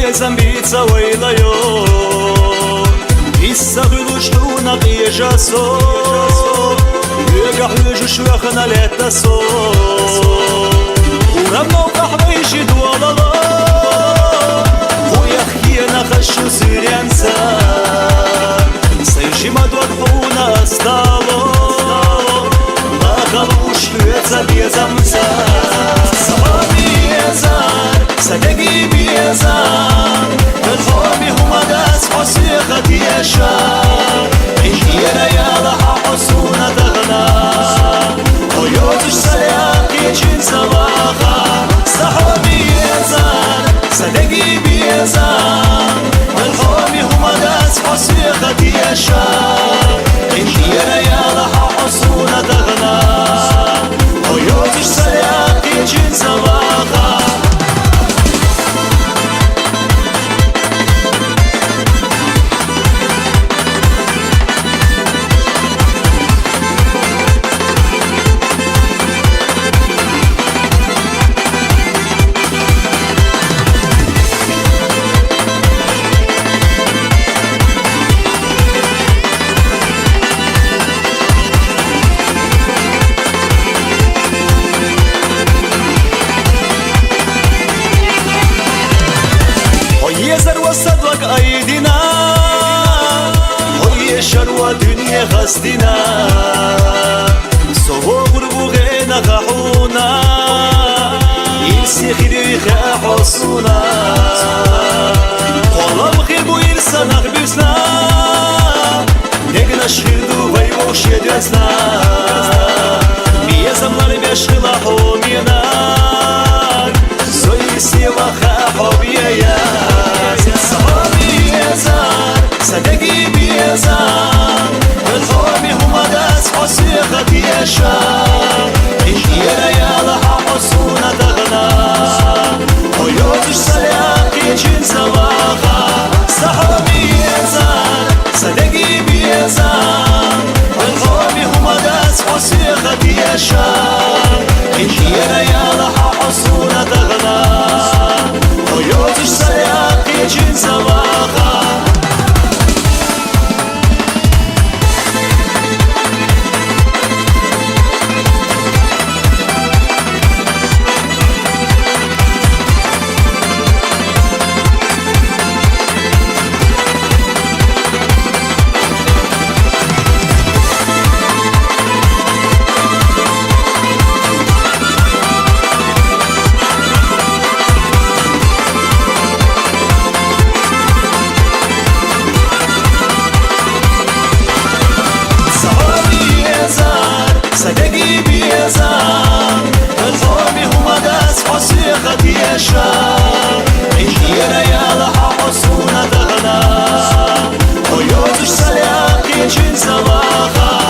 zambica waylayo Issaguluştuğuna qiyajaso Yegahüjü şuyakhna letaso Uramna uqahbayshi dualala Uyakhiena khashu siryansa Sayshima duadhuna astalo Laqalush luyetsa biezamsa Sahabi biezar, sadegi biezar بالحب هم داس حسيقة يشار إنكينا يا لحا حسونة تغنى ويوتش سياقي جنس واخا صحابي يزار صدقي بيزار بالحب هم داس حسيقة يشار إنكينا يا لحا حسونة تغنى ويوتش سياقي جنس واخا صدق أيدينا هي شروى دنيا غسدنا صوغ ربوغينا غحونا يلسي خيري حصونا قلب خيبو يرسى نغبسنا نقنا شخيردو ويوش يدرسنا بيزمنا بيشغل حومينا زي سيوا خاحوبيا يا صحابي يزار صدقي بيزار بالحب هم داس حسيقة يشار إنكينا يا لحا حسونة تغنى ويوتش سياقي جنس واخا صحابي يزار صدقي بيزار بالحب هم داس حسيقة يشار إنكينا يا لحا حسونة تغنى ويوتش سياقي جنس واخا صدقي بيزار بالحب هم داس حسيقة يشار إنكينا يا لحا حسونة تغنى ويوتش سياقي جنس واخا